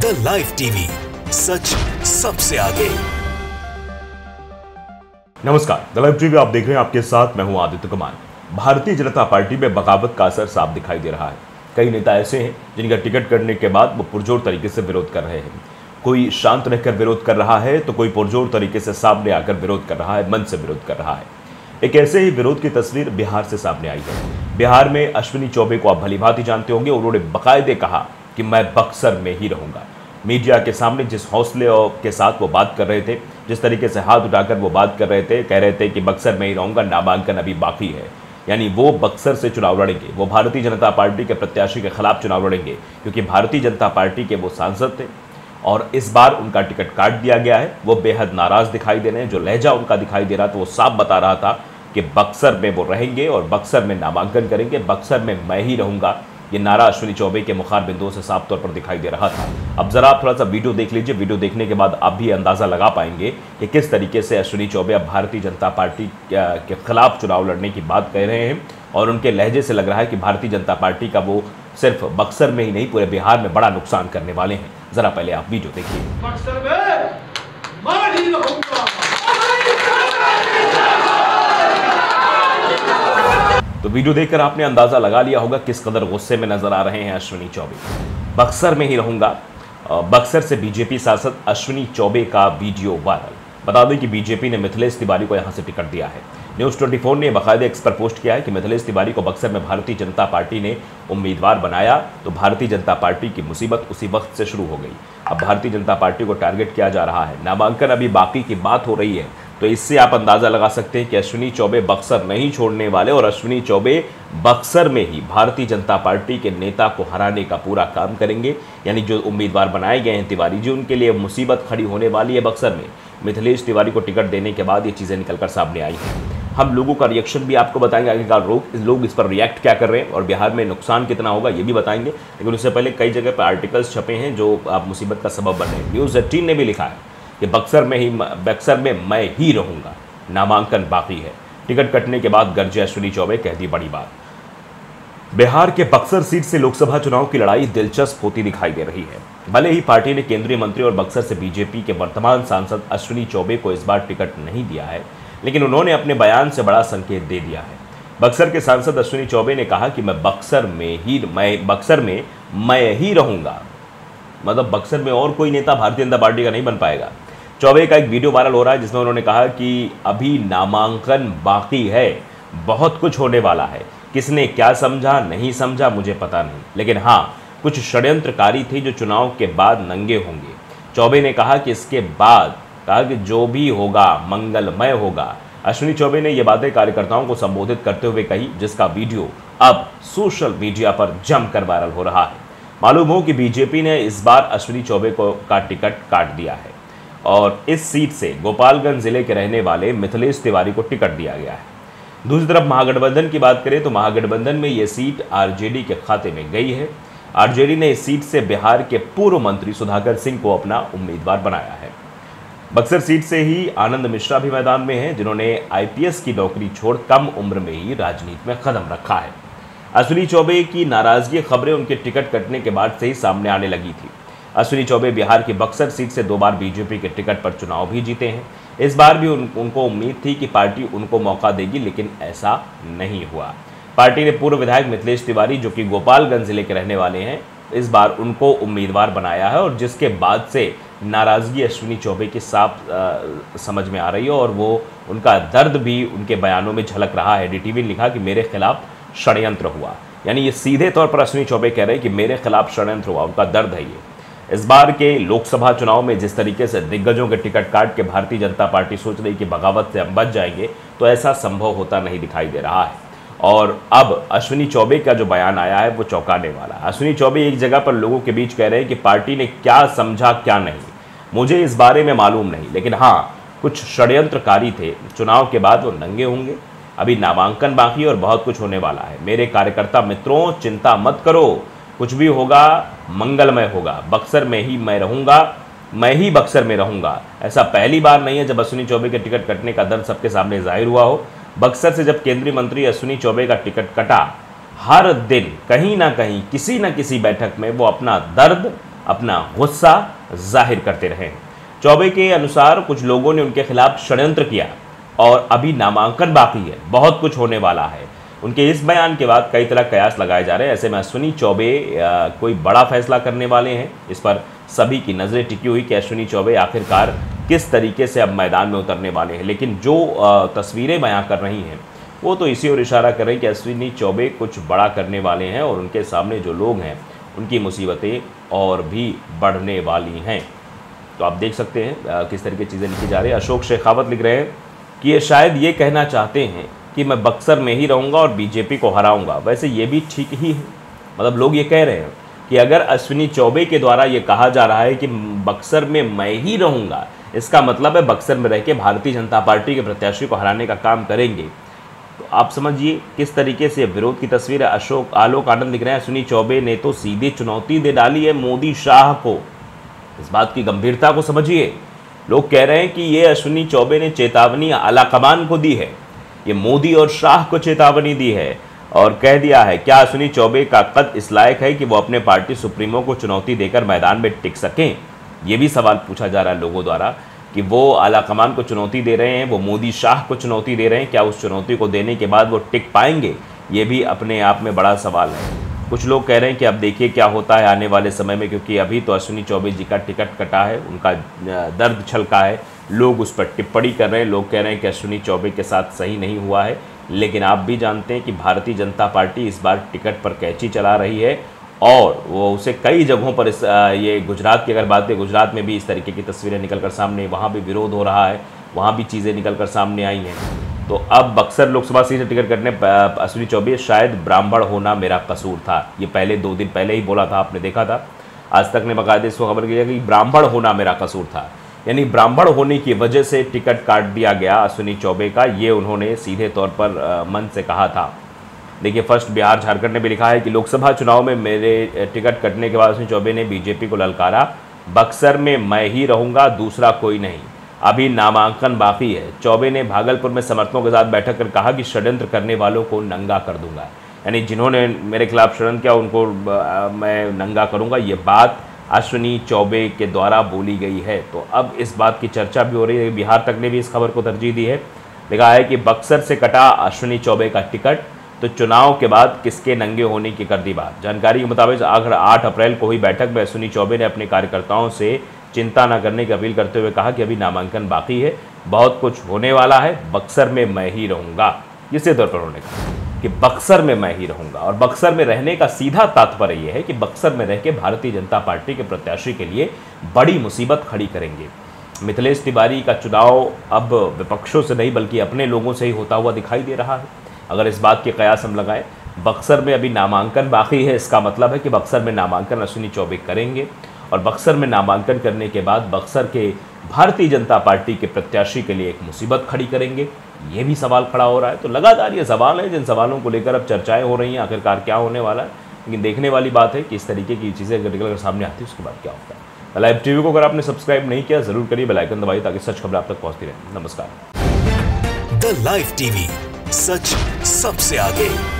The live TV, सच सबसे आगे। नमस्कार, द लाइव टीवी आप देख रहे हैं, आपके साथ मैं हूं आदित्य कुमार। भारतीय जनता पार्टी में बगावत का असर साफ दिखाई दे रहा है। कई नेता ऐसे हैं जिनका टिकट कटने के बाद वो पुरजोर तरीके से विरोध कर रहे हैं। कोई शांत रहकर विरोध कर रहा है तो कोई पुरजोर तरीके से सामने आकर विरोध कर रहा है, मन से विरोध कर रहा है। एक ऐसे ही विरोध की तस्वीर बिहार से सामने आई है। बिहार में अश्विनी चौबे को आप भलीभांति जानते होंगे। उन्होंने बाकायदे कहा कि मैं बक्सर में ही रहूंगा। मीडिया के सामने जिस हौसले के साथ वो बात कर रहे थे, जिस तरीके से हाथ उठाकर वो बात कर रहे थे, कह रहे थे कि बक्सर में ही रहूंगा, नामांकन अभी बाकी है। यानी वो बक्सर से चुनाव लड़ेंगे, वो भारतीय जनता पार्टी के प्रत्याशी के खिलाफ चुनाव लड़ेंगे, क्योंकि भारतीय जनता पार्टी के वो सांसद थे और इस बार उनका टिकट काट दिया गया है। वो बेहद नाराज दिखाई दे रहे हैं। जो लहजा उनका दिखाई दे रहा था वो साफ बता रहा था कि बक्सर में वो रहेंगे और बक्सर में नामांकन करेंगे, बक्सर में मैं ही रहूंगा। ये नारा अश्विनी चौबे के मुखार बिंदुओं से साफ तौर पर दिखाई दे रहा था। अब जरा आप थोड़ा सा वीडियो देख लीजिए। वीडियो देखने के बाद आप भी अंदाजा लगा पाएंगे कि किस तरीके से अश्विनी चौबे अब भारतीय जनता पार्टी के खिलाफ चुनाव लड़ने की बात कह रहे हैं और उनके लहजे से लग रहा है कि भारतीय जनता पार्टी का वो सिर्फ बक्सर में ही नहीं, पूरे बिहार में बड़ा नुकसान करने वाले हैं। जरा पहले आप वीडियो देखिए। बक्सर में मैं ही रहूंगा। तो वीडियो देखकर आपने अंदाजा लगा लिया होगा किस कदर गुस्से में नजर आ रहे हैं अश्विनी चौबे। बक्सर में ही रहूंगा। बक्सर से बीजेपी सांसद अश्विनी चौबे का वीडियो वायरल। बता दें कि बीजेपी ने मिथिलेश तिवारी को यहां से टिकट दिया है। न्यूज़ 24 ने बाकायदे एक्स पर पोस्ट किया है कि मिथिलेश तिवारी को बक्सर में भारतीय जनता पार्टी ने उम्मीदवार बनाया तो भारतीय जनता पार्टी की मुसीबत उसी वक्त से शुरू हो गई। अब भारतीय जनता पार्टी को टारगेट किया जा रहा है। नामांकन अभी बाकी की बात हो रही है, तो इससे आप अंदाजा लगा सकते हैं कि अश्विनी चौबे बक्सर नहीं छोड़ने वाले और अश्विनी चौबे बक्सर में ही भारतीय जनता पार्टी के नेता को हराने का पूरा काम करेंगे। यानी जो उम्मीदवार बनाए गए हैं तिवारी जी, उनके लिए मुसीबत खड़ी होने वाली है बक्सर में। मिथिलेश तिवारी को टिकट देने के बाद ये चीज़ें निकलकर सामने आई हैं। हम लोगों का रिएक्शन भी आपको बताएंगे, आखिरकार लोग इस पर रिएक्ट क्या कर रहे हैं और बिहार में नुकसान कितना होगा ये भी बताएंगे। लेकिन उससे पहले कई जगह पर आर्टिकल्स छपे हैं जो आप मुसीबत का सबब बने हैं। न्यूज़ 18 ने भी लिखा है कि बक्सर में मैं ही रहूंगा, नामांकन बाकी है। टिकट कटने के बाद गरजे अश्विनी चौबे, कह दी बड़ी बात। बिहार के बक्सर सीट से लोकसभा चुनाव की लड़ाई दिलचस्प होती दिखाई दे रही है। भले ही पार्टी ने केंद्रीय मंत्री और बक्सर से बीजेपी के वर्तमान सांसद अश्विनी चौबे को इस बार टिकट नहीं दिया है, लेकिन उन्होंने अपने बयान से बड़ा संकेत दे दिया है। बक्सर के सांसद अश्विनी चौबे ने कहा कि मैं बक्सर में मैं ही रहूंगा। मतलब बक्सर में और कोई नेता भारतीय जनता पार्टी का नहीं बन पाएगा। चौबे का एक वीडियो वायरल हो रहा है जिसमें उन्होंने कहा कि अभी नामांकन बाकी है, बहुत कुछ होने वाला है। किसने क्या समझा नहीं समझा मुझे पता नहीं, लेकिन हाँ, कुछ षड्यंत्रकारी थे जो चुनाव के बाद नंगे होंगे। चौबे ने कहा कि इसके बाद कि जो भी होगा मंगलमय होगा। अश्विनी चौबे ने ये बातें कार्यकर्ताओं को संबोधित करते हुए कही, जिसका वीडियो अब सोशल मीडिया पर जमकर वायरल हो रहा है। मालूम हो कि बीजेपी ने इस बार अश्विनी चौबे का टिकट काट दिया है और इस सीट से गोपालगंज जिले के रहने वाले मिथिलेश तिवारी को टिकट दिया गया है। दूसरी तरफ महागठबंधन की बात करें तो महागठबंधन में ये सीट आरजेडी के खाते में गई है। आरजेडी ने इस सीट से बिहार के पूर्व मंत्री सुधाकर सिंह को अपना उम्मीदवार बनाया है। बक्सर सीट से ही आनंद मिश्रा भी मैदान में हैं, जिन्होंने आईपीएस की नौकरी छोड़ कम उम्र में ही राजनीति में कदम रखा है। अश्विनी चौबे की नाराजगी खबरें उनके टिकट कटने के बाद से ही सामने आने लगी थी। अश्विनी चौबे बिहार की बक्सर सीट से 2 बार बीजेपी के टिकट पर चुनाव भी जीते हैं। इस बार भी उनको उम्मीद थी कि पार्टी उनको मौका देगी, लेकिन ऐसा नहीं हुआ। पार्टी ने पूर्व विधायक मिथिलेश तिवारी, जो कि गोपालगंज जिले के रहने वाले हैं, इस बार उनको उम्मीदवार बनाया है और जिसके बाद से नाराजगी अश्विनी चौबे की साफ समझ में आ रही है और वो उनका दर्द भी उनके बयानों में झलक रहा है। डीटीवी ने लिखा कि मेरे खिलाफ षड्यंत्र हुआ। यानी ये सीधे तौर पर अश्विनी चौबे कह रहे हैं कि मेरे खिलाफ षड्यंत्र हुआ, उनका दर्द है ये। इस बार के लोकसभा चुनाव में जिस तरीके से दिग्गजों के टिकट काट के भारतीय जनता पार्टी सोच रही कि बगावत से हम बच जाएंगे, तो ऐसा संभव होता नहीं दिखाई दे रहा है। और अब अश्विनी चौबे का जो बयान आया है वो चौंकाने वाला है। अश्विनी चौबे एक जगह पर लोगों के बीच कह रहे हैं कि पार्टी ने क्या समझा क्या नहीं, मुझे इस बारे में मालूम नहीं, लेकिन हाँ, कुछ षड्यंत्रकारी थे। चुनाव के बाद वो नंगे होंगे। अभी नामांकन बाकी और बहुत कुछ होने वाला है। मेरे कार्यकर्ता मित्रों, चिंता मत करो, कुछ भी होगा मंगलमय होगा। बक्सर में ही मैं रहूंगा, मैं ही बक्सर में रहूंगा। ऐसा पहली बार नहीं है जब अश्विनी चौबे के टिकट कटने का दर्द सबके सामने जाहिर हुआ हो। बक्सर से जब केंद्रीय मंत्री अश्विनी चौबे का टिकट कटा, हर दिन कहीं ना कहीं किसी न किसी बैठक में वो अपना दर्द अपना गुस्सा जाहिर करते रहे। चौबे के अनुसार कुछ लोगों ने उनके खिलाफ षड्यंत्र किया और अभी नामांकन बाकी है, बहुत कुछ होने वाला है। उनके इस बयान के बाद कई तरह कयास लगाए जा रहे हैं। ऐसे में अश्विनी चौबे कोई बड़ा फैसला करने वाले हैं। इस पर सभी की नज़रें टिकी हुई कि अश्विनी चौबे आखिरकार किस तरीके से अब मैदान में उतरने वाले हैं। लेकिन जो तस्वीरें बयां कर रही हैं वो तो इसी ओर इशारा कर रही हैं कि अश्विनी चौबे कुछ बड़ा करने वाले हैं और उनके सामने जो लोग हैं उनकी मुसीबतें और भी बढ़ने वाली हैं। तो आप देख सकते हैं किस तरह की चीज़ें लिखी जा रही है। अशोक शेखावत लिख रहे हैं कि ये शायद ये कहना चाहते हैं कि मैं बक्सर में ही रहूँगा और बीजेपी को हराऊंगा। वैसे ये भी ठीक ही है, मतलब लोग ये कह रहे हैं कि अगर अश्विनी चौबे के द्वारा ये कहा जा रहा है कि बक्सर में मैं ही रहूँगा, इसका मतलब है बक्सर में रह के भारतीय जनता पार्टी के प्रत्याशी को हराने का काम करेंगे। तो आप समझिए किस तरीके से विरोध की तस्वीर है। आलोक आनंद लिख रहे हैं अश्विनी चौबे ने तो सीधे चुनौती दे डाली है मोदी शाह को। इस बात की गंभीरता को समझिए। लोग कह रहे हैं कि ये अश्विनी चौबे ने चेतावनी आलाकमान को दी है, ये मोदी और शाह को चेतावनी दी है और कह दिया है क्या अश्विनी चौबे का कद इस लायक है कि वो अपने पार्टी सुप्रीमो को चुनौती देकर मैदान में टिक सकें। ये भी सवाल पूछा जा रहा है लोगों द्वारा कि वो आलाकमान को चुनौती दे रहे हैं, वो मोदी शाह को चुनौती दे रहे हैं, क्या उस चुनौती को देने के बाद वो टिक पाएंगे? ये भी अपने आप में बड़ा सवाल है। कुछ लोग कह रहे हैं कि अब देखिए क्या होता है आने वाले समय में, क्योंकि अभी तो अश्विनी चौबे जी का टिकट कटा है, उनका दर्द छलका है, लोग उस पर टिप्पणी कर रहे हैं। लोग कह रहे हैं कि अश्विनी चौबे के साथ सही नहीं हुआ है, लेकिन आप भी जानते हैं कि भारतीय जनता पार्टी इस बार टिकट पर कैंची चला रही है और वो उसे कई जगहों पर ये गुजरात की अगर बात करें, गुजरात में भी इस तरीके की तस्वीरें निकलकर सामने, वहाँ भी विरोध हो रहा है, वहाँ भी चीज़ें निकलकर सामने आई हैं। तो अब बक्सर लोकसभा सीट से टिकट कटने अश्विनी चौबे शायद ब्राह्मण होना मेरा कसूर था, ये पहले 2 दिन पहले ही बोला था, आपने देखा था। आज तक ने बाकायदे इसको खबर की कि ब्राह्मण होना मेरा कसूर था, यानी ब्राह्मण होने की वजह से टिकट काट दिया गया अश्विनी चौबे का, ये उन्होंने सीधे तौर पर मन से कहा था। देखिए फर्स्ट बिहार झारखंड ने भी लिखा है कि लोकसभा चुनाव में मेरे टिकट कटने के बाद अश्विनी चौबे ने बीजेपी को ललकारा, बक्सर में मैं ही रहूँगा, दूसरा कोई नहीं, अभी नामांकन बाकी है। चौबे ने भागलपुर में समर्थकों के साथ बैठक कर कहा कि षड्यंत्र करने वालों को नंगा कर दूंगा, यानी जिन्होंने मेरे खिलाफ षड्यंत्र किया उनको मैं नंगा करूंगा। ये बात अश्विनी चौबे के द्वारा बोली गई है। तो अब इस बात की चर्चा भी हो रही है। बिहार तक ने भी इस खबर को तरजीह दी है, लिखा है कि बक्सर से कटा अश्विनी चौबे का टिकट तो चुनाव के बाद किसके नंगे होने की कर दी बात। जानकारी के मुताबिक आखिर 8 अप्रैल को हुई बैठक में अश्विनी चौबे ने अपने कार्यकर्ताओं से चिंता न करने की अपील करते हुए कहा कि अभी नामांकन बाकी है, बहुत कुछ होने वाला है, बक्सर में मैं ही रहूँगा। इसी तौर पर उन्होंने कहा कि बक्सर में मैं ही रहूँगा और बक्सर में रहने का सीधा तात्पर्य यह है कि बक्सर में रह के भारतीय जनता पार्टी के प्रत्याशी के लिए बड़ी मुसीबत खड़ी करेंगे। मिथिलेश तिवारी का चुनाव अब विपक्षों से नहीं बल्कि अपने लोगों से ही होता हुआ दिखाई दे रहा है। अगर इस बात के कयास हम लगाएं, बक्सर में अभी नामांकन बाकी है, इसका मतलब है कि बक्सर में नामांकन अश्विनी चौबे करेंगे और बक्सर में नामांकन करने के बाद बक्सर के भारतीय जनता पार्टी के प्रत्याशी के लिए एक मुसीबत खड़ी करेंगे। ये भी सवाल खड़ा हो रहा है। तो लगातार ये सवाल है जिन सवालों को लेकर अब चर्चाएं हो रही हैं, आखिरकार क्या होने वाला है। लेकिन देखने वाली बात है कि इस तरीके की चीज़ें अगर निकल कर सामने आती है उसके बाद क्या होता है। लाइव टीवी को अगर आपने सब्सक्राइब नहीं किया जरूर करिए, बेल आइकन दबाइए ताकि सच खबर आप तक पहुंचती रहे। नमस्कार। द लाइव टीवी, सच सबसे आगे।